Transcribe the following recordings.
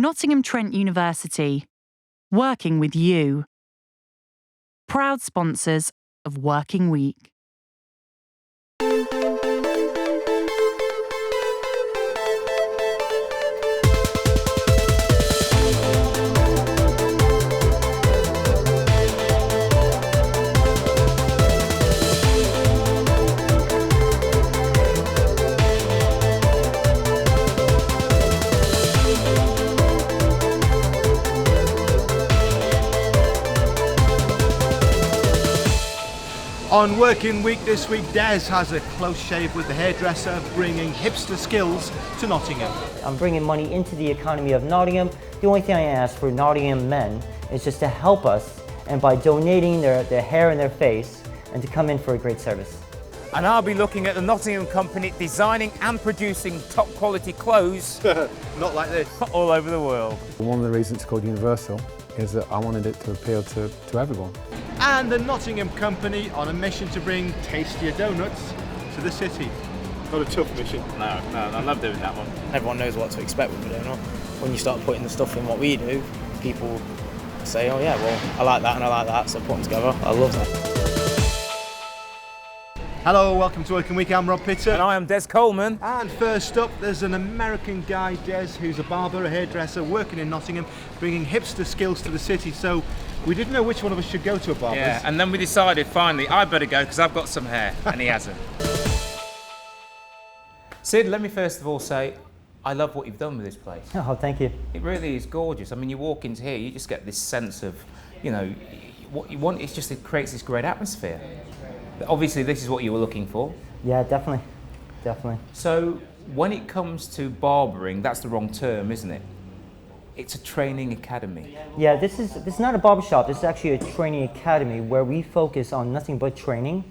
Nottingham Trent University, working with you. Proud sponsors of Working Week. On Working Week this week, Des has a close shave with the hairdresser, bringing hipster skills to Nottingham. I'm bringing money into the economy of Nottingham. The only thing I ask for Nottingham men is just to help us, and by donating their hair and their face, and to come in for a great service. And I'll be looking at the Nottingham Company designing and producing top quality clothes. Not like this. All over the world. One of the reasons it's called Universal is that I wanted it to appeal to everyone. And the Nottingham Company on a mission to bring tastier doughnuts to the city. Not a tough mission. No, I love doing that one. Everyone knows what to expect with a donut. When you start putting the stuff in what we do, people say, oh yeah, well, I like that and I like that, so put them together. I love that. Hello, welcome to Working Week. I'm Rob Pitter. And I am Des Coleman. And first up, there's an American guy, Des, who's a barber, a hairdresser, working in Nottingham, bringing hipster skills to the city. So we didn't know which one of us should go to a barber's. Yeah, and then we decided finally I better go because I've got some hair and he hasn't. Sid, let me first of all say I love what you've done with this place. Oh, thank you. It really is gorgeous. I mean, you walk into here, you just get this sense of, you know, what you want. It's just, it creates this great atmosphere. Obviously, this is what you were looking for. Yeah, definitely. Definitely. So, when it comes to barbering, that's the wrong term, isn't it? It's a training academy. Yeah, this is not a barbershop. This is actually a training academy where we focus on nothing but training.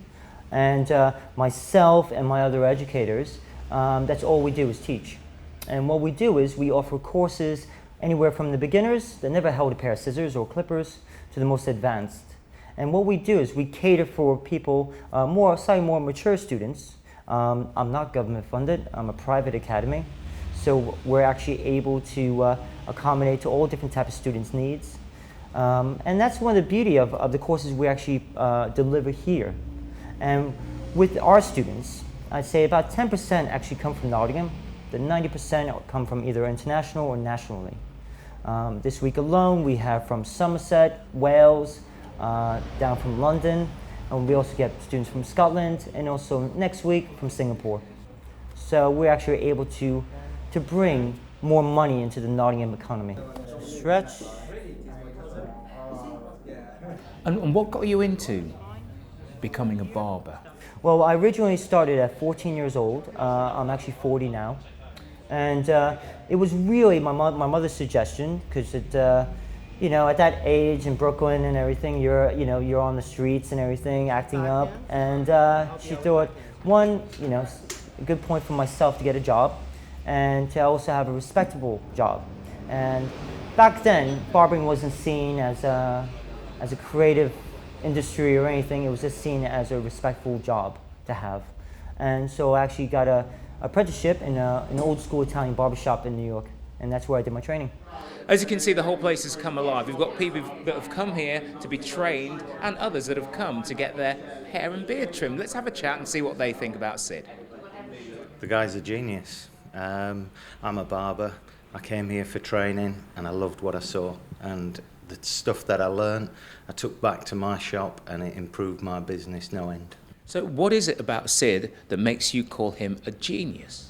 And myself and my other educators, that's all we do is teach. And what we do is we offer courses anywhere from the beginners that never held a pair of scissors or clippers to the most advanced. And what we do is we cater for people, slightly more mature students. I'm not government funded, I'm a private academy. So we're actually able to accommodate to all different types of students' needs. And that's one of the beauty of the courses we actually deliver here. And with our students, I'd say about 10% actually come from Nottingham. The 90% come from either international or nationally. This week alone, we have from Somerset, Wales, down from London, and we also get students from Scotland, and also next week from Singapore. So we're actually able to bring more money into the Nottingham economy. Stretch. And what got you into becoming a barber? Well, I originally started at 14 years old. I'm actually 40 now. And it was really my mother's suggestion, because you know, at that age in Brooklyn and everything, you're on the streets and everything, acting up. And she thought, one, you know, a good point for myself to get a job, and to also have a respectable job. And back then, barbering wasn't seen as a creative industry or anything. It was just seen as a respectful job to have. And so I actually got an apprenticeship in an old school Italian barbershop in New York, and that's where I did my training. As you can see, the whole place has come alive. We've got people that have come here to be trained and others that have come to get their hair and beard trimmed. Let's have a chat and see what they think about Sid. The guy's a genius. I'm a barber. I came here for training and I loved what I saw. And the stuff that I learned, I took back to my shop and it improved my business no end. So what is it about Sid that makes you call him a genius?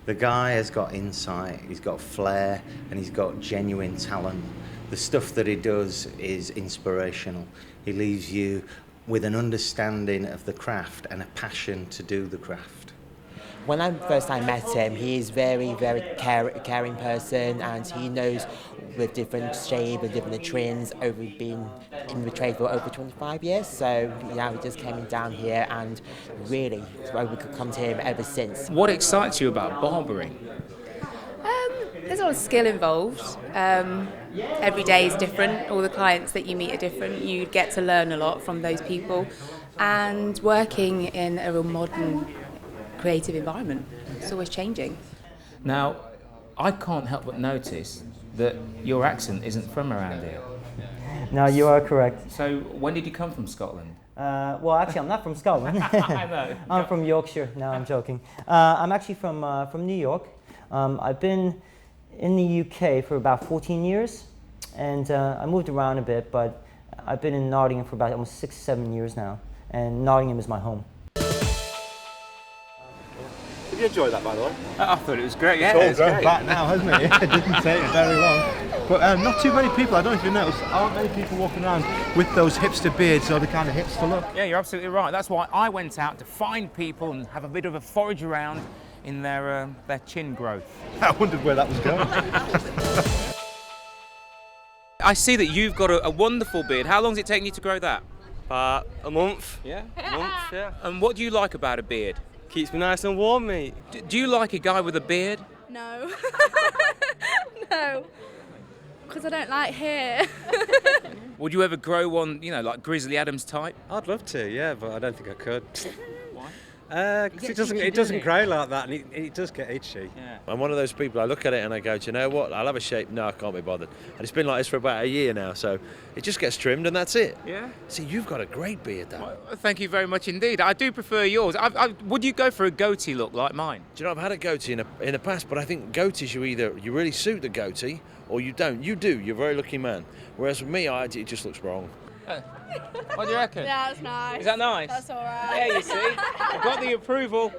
The guy has got insight, he's got flair, and he's got genuine talent. The stuff that he does is inspirational. He leaves you with an understanding of the craft and a passion to do the craft. When I first time met him, he is very, very caring person, and he knows with different shape and different trends. We've been in the trade for over 25 years, so we just came down here and really, we could come to him ever since. What excites you about barbering? There's a lot of skill involved. Every day is different. All the clients that you meet are different. You get to learn a lot from those people, and working in a real modern, creative environment. It's always changing. Now, I can't help but notice that your accent isn't from around here. No, you are correct. So when did you come from Scotland? Well, actually, I'm not from Scotland. I know. I'm from Yorkshire. No, I'm joking. I'm actually from New York. I've been in the UK for about 14 years, and I moved around a bit, but I've been in Nottingham for about almost 6-7 years now, and Nottingham is my home. Did you enjoy that, by the way? I thought it was great. Yeah, It's all grown back now, hasn't it? It didn't take very long. But not too many people, I don't know if you noticed, aren't many people walking around with those hipster beards or the kind of hipster look. Yeah, you're absolutely right. That's why I went out to find people and have a bit of a forage around in their chin growth. I wondered where that was going. I see that you've got a wonderful beard. How long has it taken you to grow that? About a month. Yeah? A month, yeah. And what do you like about a beard? Keeps me nice and warm, mate. Do you like a guy with a beard? No. No. Because I don't like hair. Would you ever grow one, you know, like Grizzly Adams type? I'd love to, yeah, but I don't think I could. Why? Because it doesn't grow like that, and it does get itchy. Yeah. I'm one of those people, I look at it and I go, do you know what, I'll have a shape. No, I can't be bothered. And it's been like this for about a year now, so it just gets trimmed and that's it. Yeah? See, you've got a great beard, though. Well, thank you very much indeed. I do prefer yours. Would you go for a goatee look like mine? Do you know, I've had a goatee in the past, but I think goatees, you really suit the goatee or you don't. You do, you're a very lucky man. Whereas with me, it just looks wrong. What do you reckon? Yeah, that's nice. Is that nice? That's all right. Yeah, you see. I've got the approval.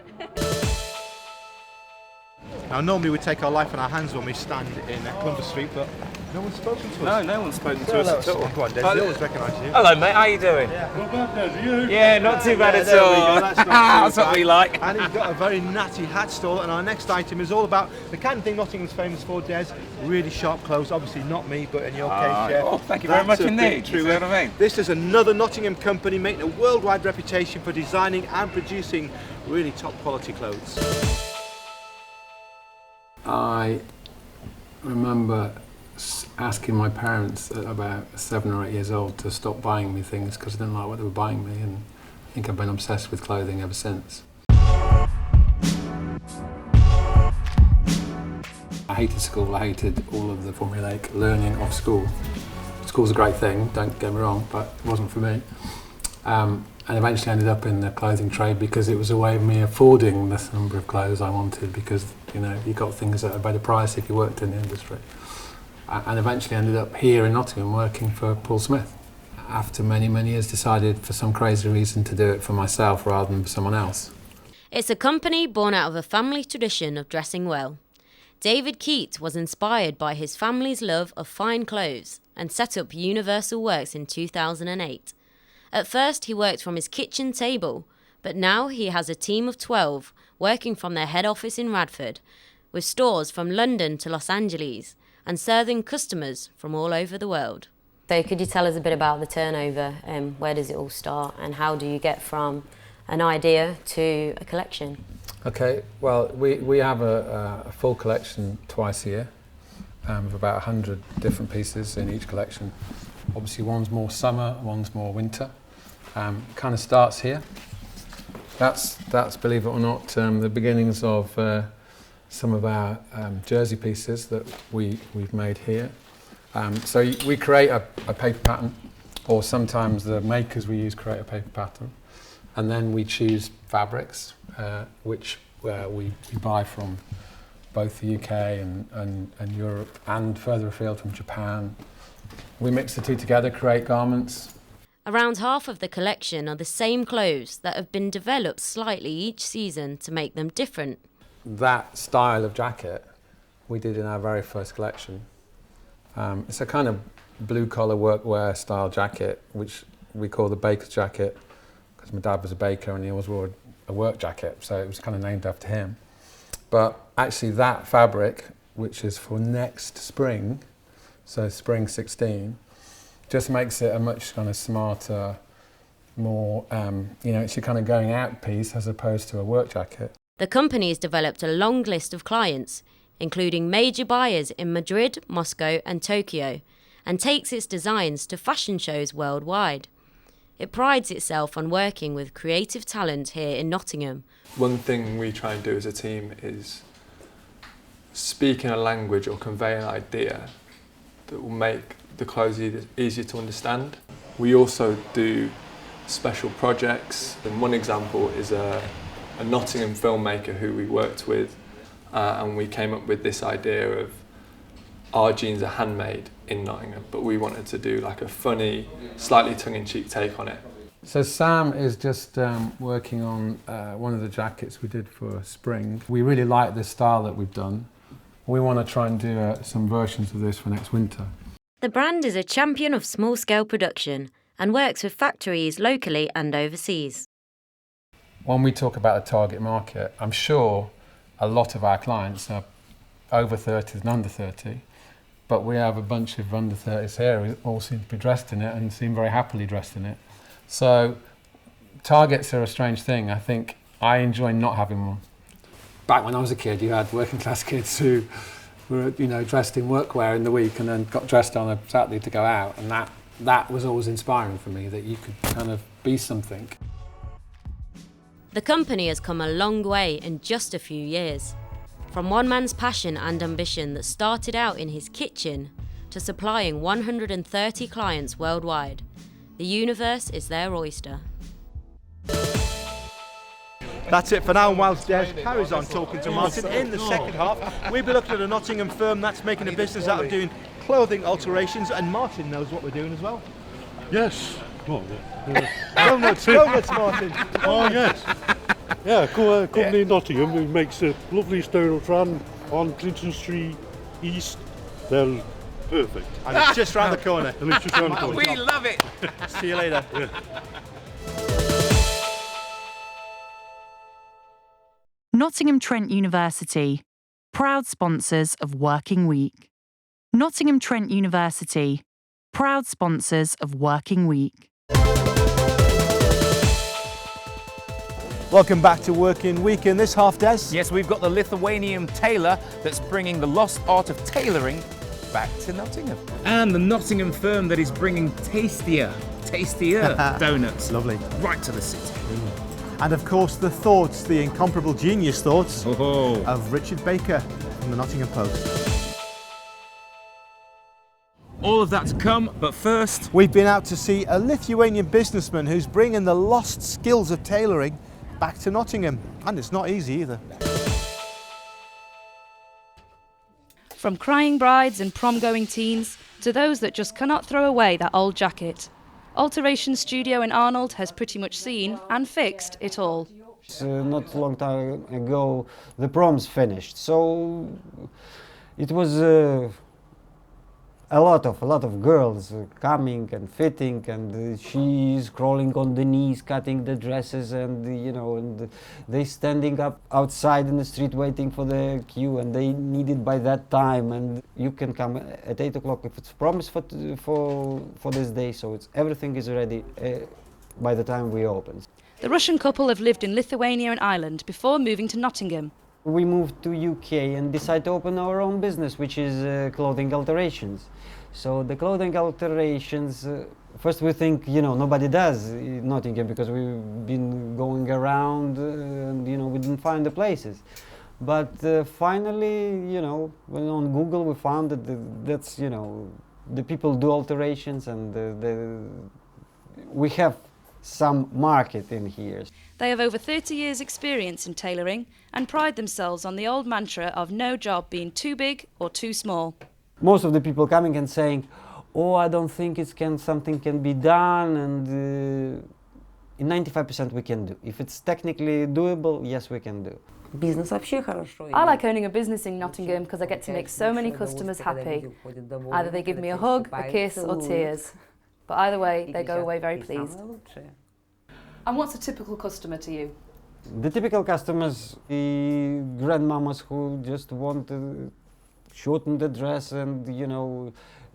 Now, normally we take our life in our hands when we stand in Columbus Street, but no one's spoken to us. No one's spoken to us at all. Go on, Des, they always recognise you. Hello, mate. How you doing? Not bad, Des, are you? Yeah, not too bad at there we all. go, that's not too That's what bad. we like. And he's got a very natty hat stall, and our next item is all about the kind of thing Nottingham's famous for, Des. Really sharp clothes, obviously not me, but in your case, yeah. Oh, thank you very much That's a indeed. bit true. You see what I mean? This is another Nottingham company making a worldwide reputation for designing and producing really top quality clothes. I remember asking my parents at about 7 or 8 years old to stop buying me things because I didn't like what they were buying me, and I think I've been obsessed with clothing ever since. I hated school, I hated all of the formulaic learning of school. School's a great thing, don't get me wrong, but it wasn't for me. And eventually ended up in the clothing trade because it was a way of me affording the number of clothes I wanted, because you know, you got things at a better price if you worked in the industry. And eventually ended up here in Nottingham working for Paul Smith. After many, many years, decided for some crazy reason to do it for myself rather than for someone else. It's a company born out of a family tradition of dressing well. David Keat was inspired by his family's love of fine clothes and set up Universal Works in 2008. At first, he worked from his kitchen table, but now he has a team of 12 working from their head office in Radford, with stores from London to Los Angeles and serving customers from all over the world. So could you tell us a bit about the turnover, where does it all start, and how do you get from an idea to a collection? Okay, well, we have a full collection twice a year, of about 100 different pieces in each collection. Obviously, one's more summer, one's more winter. Kind of starts here. That's believe it or not, the beginnings of some of our jersey pieces that we've made here. So we create a paper pattern, or sometimes the makers we use create a paper pattern, and then we choose fabrics, which we buy from both the UK and Europe, and further afield from Japan. We mix the two together, create garments. Around half of the collection are the same clothes that have been developed slightly each season to make them different. That style of jacket we did in our very first collection. It's a kind of blue-collar workwear style jacket, which we call the baker's jacket, because my dad was a baker and he always wore a work jacket, so it was kind of named after him. But actually that fabric, which is for next spring, so spring 16, just makes it a much kind of smarter, more, it's your kind of going out piece as opposed to a work jacket. The company has developed a long list of clients, including major buyers in Madrid, Moscow and Tokyo, and takes its designs to fashion shows worldwide. It prides itself on working with creative talent here in Nottingham. One thing we try and do as a team is speak in a language or convey an idea that will make the clothes easier to understand. We also do special projects, and one example is a Nottingham filmmaker who we worked with, and we came up with this idea of our jeans are handmade in Nottingham, but we wanted to do like a funny, slightly tongue-in-cheek take on it. So Sam is just working on one of the jackets we did for spring. We really like the style that we've done. We want to try and do some versions of this for next winter. The brand is a champion of small-scale production and works with factories locally and overseas. When we talk about the target market, I'm sure a lot of our clients are over 30 and under 30, but we have a bunch of under 30s here who all seem to be dressed in it and seem very happily dressed in it. So targets are a strange thing. I think I enjoy not having one. Back when I was a kid, you had working class kids who were, dressed in workwear in the week and then got dressed on a Saturday to go out, and that was always inspiring for me, that you could kind of be something. The company has come a long way in just a few years. From one man's passion and ambition that started out in his kitchen to supplying 130 clients worldwide, the universe is their oyster. That's it for now. Whilst Des carries on talking to Martin, in the second half, we'll be looking at a Nottingham firm that's making a business out of doing clothing alterations, and Martin knows what we're doing as well. Yes. Come on. Doughnuts, Martin. Oh, yes. Yeah, company in Nottingham who makes a lovely Styrotran on Clinton Street East. They're perfect. And it's just round the corner. And it's just round the corner. We love it. See you later. Yeah. Nottingham Trent University, proud sponsors of Working Week. Nottingham Trent University, proud sponsors of Working Week. Welcome back to Working Week. In this half, Des. Yes, we've got the Lithuanian tailor that's bringing the lost art of tailoring back to Nottingham. And the Nottingham firm that is bringing tastier doughnuts. Lovely. Right to the city. And of course, the thoughts, the incomparable genius thoughts of Richard Baker from the Nottingham Post. All of that to come, but first, we've been out to see a Lithuanian businessman who's bringing the lost skills of tailoring back to Nottingham, and it's not easy either. From crying brides and prom-going teens to those that just cannot throw away that old jacket, Alterations Studio in Arnold has pretty much seen and fixed it all. Not a long time ago the prom's finished, so it was a lot of girls coming and fitting, and she's crawling on the knees, cutting the dresses, and and they standing up outside in the street waiting for the queue, and they need it by that time. And you can come at 8 o'clock if it's promised for this day, so everything is ready by the time we open. The Russian couple have lived in Lithuania and Ireland before moving to Nottingham. We moved to UK and decided to open our own business, which is clothing alterations. So the clothing alterations, first we think, nobody does in Nottingham because we've been going around and, we didn't find the places. But finally, when on Google we found that that's, the people do alterations, and we have some market in here. They have over 30 years' experience in tailoring and pride themselves on the old mantra of no job being too big or too small. Most of the people coming and saying, "Oh, I don't think something can be done," and in 95% we can do. If it's technically doable, yes, we can do. I like owning a business in Nottingham because I get to make so many customers happy. Either they give me a hug, a kiss, or tears. But either way, they go away very pleased. And what's a typical customer to you? The typical customers, the grandmamas who just want to shorten the dress, and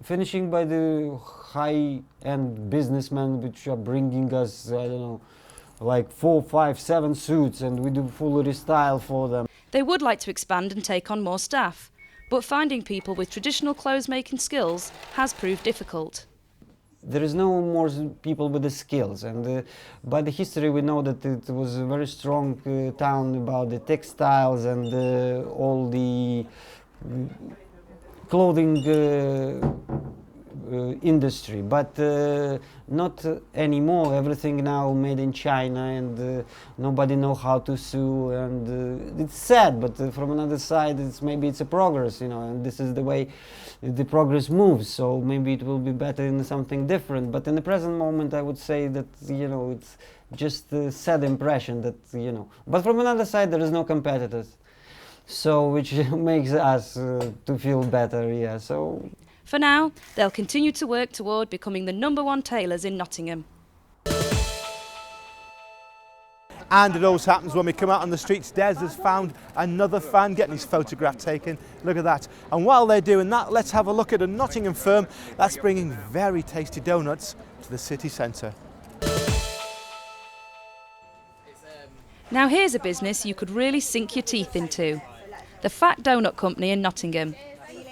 finishing by the high-end businessmen which are bringing us, I don't know, like 4, 5, 7 suits, and we do full restyle for them. They would like to expand and take on more staff, but finding people with traditional clothes-making skills has proved difficult. There is no more people with the skills, and by the history we know that it was a very strong town about the textiles and all the clothing industry, but not anymore. Everything now made in China, and nobody know how to sew, and it's sad, but from another side, maybe it's a progress, and this is the way the progress moves, so maybe it will be better in something different. But in the present moment, I would say that, it's just a sad impression that, but from another side, there is no competitors. So, which makes us to feel better, yeah. So, for now, they'll continue to work toward becoming the #1 tailors in Nottingham. And it always happens when we come out on the streets. Des has found another fan getting his photograph taken. Look at that. And while they're doing that, let's have a look at a Nottingham firm that's bringing very tasty donuts to the city centre. Now here's a business you could really sink your teeth into. The Doughnut Company in Nottingham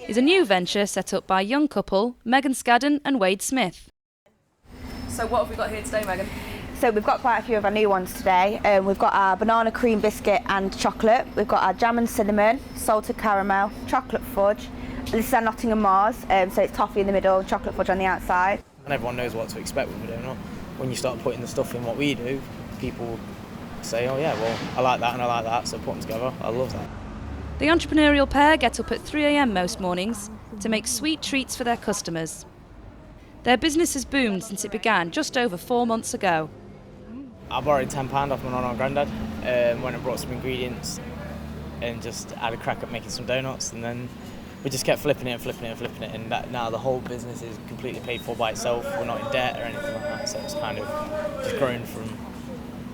is a new venture set up by a young couple, Megan Scadden and Wade Smith. So what have we got here today, Megan? So we've got quite a few of our new ones today. We've got our banana cream biscuit and chocolate. We've got our jam and cinnamon, salted caramel, chocolate fudge. This is our Nottingham Mars, so it's toffee in the middle, chocolate fudge on the outside. And everyone knows what to expect when we do it. When you start putting the stuff in what we do, people say, oh yeah, well, I like that and I like that, so put them together. I love that. The entrepreneurial pair get up at 3 a.m. most mornings to make sweet treats for their customers. Their business has boomed since it began just over 4 months ago. I borrowed £10 off my nonna and granddad when I brought some ingredients and just had a crack at making some donuts, and then we just kept flipping it, and now the whole business is completely paid for by itself. We're not in debt or anything like that, so it's kind of just grown from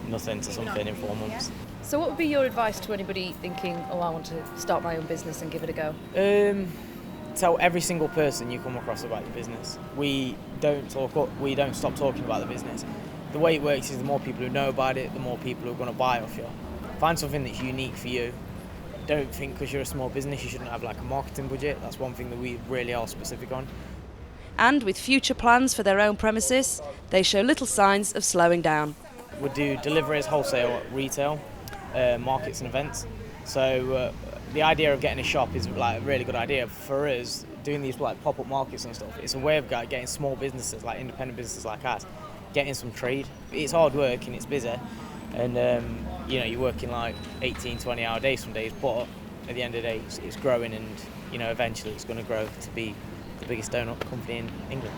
nothing to something in 4 months. So what would be your advice to anybody thinking, oh, I want to start my own business and give it a go? Tell every single person you come across about your business. We don't stop talking about the business. The way it works is the more people who know about it, the more people who are going to buy off you. Find something that's unique for you. Don't think because you're a small business you shouldn't have like a marketing budget. That's one thing that we really are specific on. And with future plans for their own premises, they show little signs of slowing down. We do deliveries, wholesale, retail, markets and events. So the idea of getting a shop is like a really good idea for us. Doing these like pop-up markets and stuff, it's a way of getting small businesses, like independent businesses like us, getting some trade. It's hard work and it's busy, and you're working like 18, 20-hour days some days, but at the end of the day it's growing, and eventually it's going to grow to be the biggest donut company in England.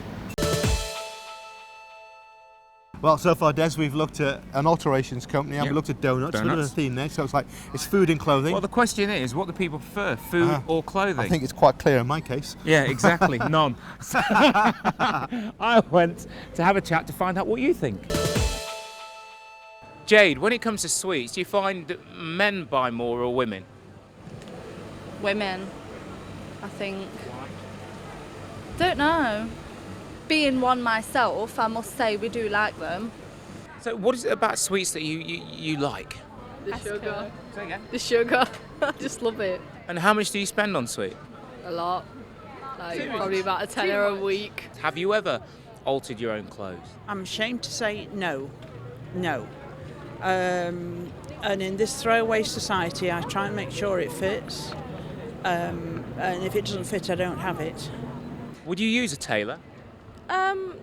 Well, so far, Des, we've looked at an alterations company, and we looked at donuts. We've got a theme next, so it's food and clothing. Well, the question is, what do people prefer, food or clothing? I think it's quite clear in my case. Yeah, exactly, none. I went to have a chat to find out what you think. Jade, when it comes to sweets, do you find men buy more or women? Women, I think. Don't know. Being one myself, I must say we do like them. So what is it about sweets that you like? The sugar. Say again? The sugar. I just love it. And how much do you spend on sweet? A lot. Like probably about a tenner a week. Have you ever altered your own clothes? I'm ashamed to say no. No. And in this throwaway society, I try and make sure it fits. And if it doesn't fit, I don't have it. Would you use a tailor?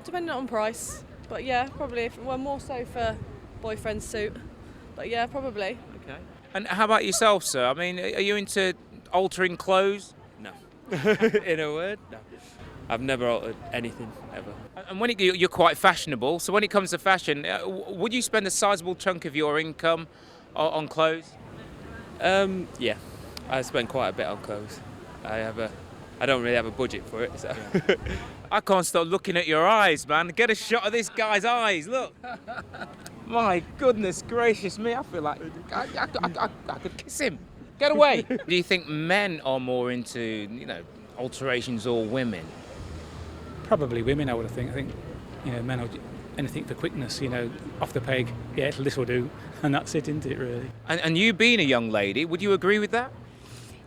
Depending on price, but yeah, probably. Well, more so for boyfriend's suit, but yeah, probably. Okay. And how about yourself, sir? I mean, are you into altering clothes? No. In a word, no. I've never altered anything ever. And when you're quite fashionable, so when it comes to fashion, would you spend a sizable chunk of your income on clothes? Yeah, I spend quite a bit on clothes. I don't really have a budget for it, so. I can't stop looking at your eyes, man. Get a shot of this guy's eyes, look. My goodness gracious me, I feel like I could kiss him. Get away. Do you think men are more into, alterations or women? Probably women, I would think. I think, men are anything for quickness, off the peg, yeah, this will do, and that's it, isn't it, really? And you being a young lady, would you agree with that?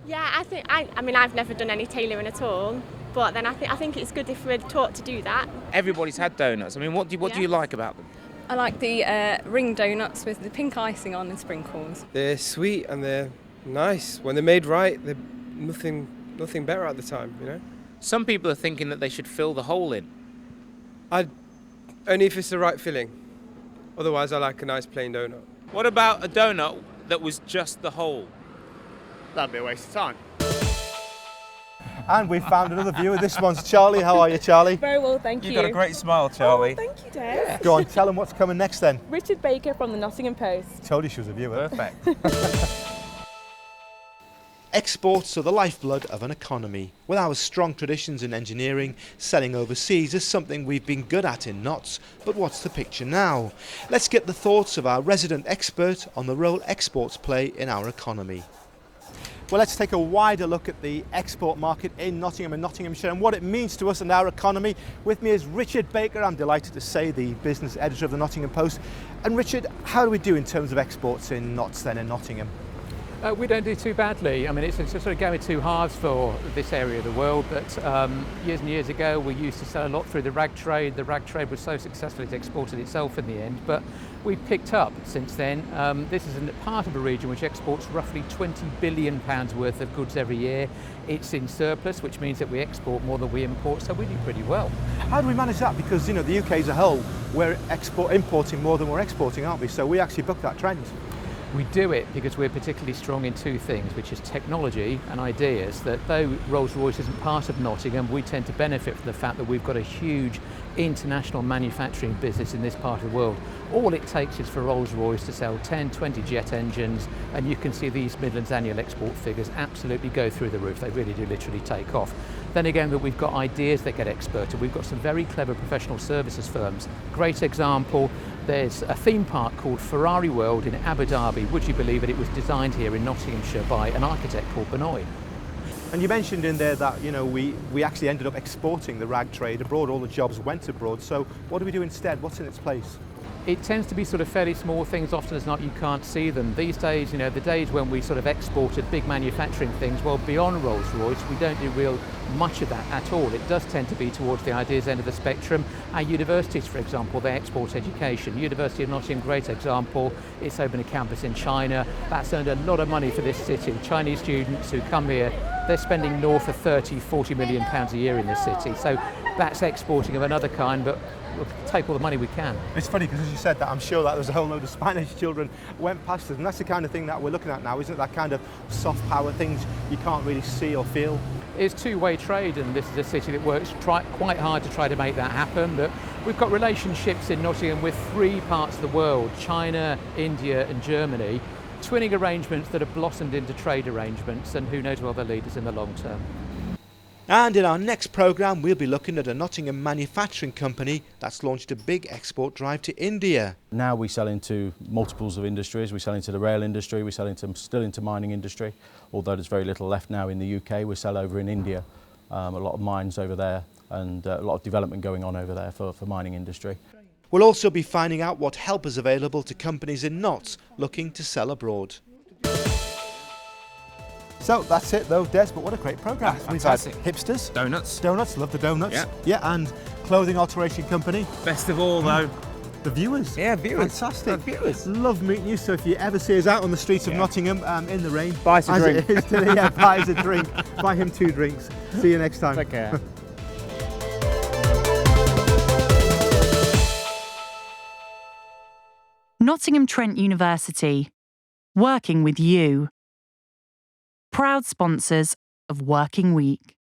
Yeah, I think, I mean, I've never done any tailoring at all, but then I think it's good if we're taught to do that. Everybody's had donuts. I mean, what do you like about them? I like the ring donuts with the pink icing on and sprinkles. They're sweet and they're nice. When they're made right, they're nothing better at the time, Some people are thinking that they should fill the hole in. Only if it's the right filling. Otherwise, I like a nice plain donut. What about a donut that was just the hole? That'd be a waste of time. And we found another viewer. This one's Charlie. How are you, Charlie? Very well, thank you. You've got a great smile, Charlie. Oh, thank you, Des. Go on, tell them what's coming next then. Richard Baker from the Nottingham Post. Told you she was a viewer. Perfect. Exports are the lifeblood of an economy. With our strong traditions in engineering, selling overseas is something we've been good at in Notts. But what's the picture now? Let's get the thoughts of our resident expert on the role exports play in our economy. Well, let's take a wider look at the export market in Nottingham and Nottinghamshire and what it means to us and our economy. With me is Richard Baker, I'm delighted to say, the business editor of the Nottingham Post. And Richard, how do we do in terms of exports in Notts then in Nottingham? We don't do too badly. I mean, it's sort of going two halves for this area of the world, but years and years ago we used to sell a lot through the rag trade. The rag trade was so successful it exported itself in the end, but we've picked up since then. This is a part of a region which exports roughly £20 billion worth of goods every year. It's in surplus, which means that we export more than we import, so we do pretty well. How do we manage that? Because, you know, the UK as a whole, we're importing more than we're exporting, aren't we? So we actually buck that trend. We do it because we're particularly strong in two things, which is technology and ideas. That though Rolls-Royce isn't part of Nottingham, we tend to benefit from the fact that we've got a huge international manufacturing business in this part of the world. All it takes is for Rolls-Royce to sell 10, 20 jet engines, and you can see the East Midlands annual export figures absolutely go through the roof. They really do literally take off. Then again, that we've got ideas that get exported. We've got some very clever professional services firms. Great example, there's a theme park called Ferrari World in Abu Dhabi. Would you believe it? It was designed here in Nottinghamshire by an architect called Benoit. And you mentioned in there that, you know, we actually ended up exporting the rag trade abroad. All the jobs went abroad. So what do we do instead? What's in its place? It tends to be sort of fairly small things. Often as not, you can't see them. These days, you know, the days when we sort of exported big manufacturing things, well, beyond Rolls-Royce, we don't do real much of that at all. It does tend to be towards the ideas end of the spectrum. Our universities, for example, they export education. University of Nottingham, great example. It's opened a campus in China. That's earned a lot of money for this city. Chinese students who come here, they're spending north of 30, 40 million pounds a year in this city. So that's exporting of another kind, but we'll take all the money we can. It's funny because as you said that, I'm sure that there's a whole load of Spanish children went past us, and that's the kind of thing that we're looking at now, isn't it? That kind of soft power things you can't really see or feel. It's two-way trade, and this is a city that works quite hard to try to make that happen. But we've got relationships in Nottingham with three parts of the world, China, India and Germany, twinning arrangements that have blossomed into trade arrangements, and who knows where they'll lead us in the long term. And in our next programme, we'll be looking at a Nottingham manufacturing company that's launched a big export drive to India. Now we sell into multiples of industries. We sell into the rail industry, we sell still into mining industry, although there's very little left now in the UK. We sell over in India, a lot of mines over there, and a lot of development going on over there for mining industry. We'll also be finding out what help is available to companies in Notts looking to sell abroad. So that's it though, Des, but what a great programme. We've had hipsters. Donuts, love the donuts. Yeah, and clothing alteration company. Best of all though, the viewers. Yeah, viewers. Fantastic. The viewers. Love meeting you, so if you ever see us out on the streets of Nottingham in the rain, buy us a drink. Yeah, buy us a drink. Buy him 2 drinks. See you next time. Take care. Nottingham Trent University, working with you. Proud sponsors of Working Week.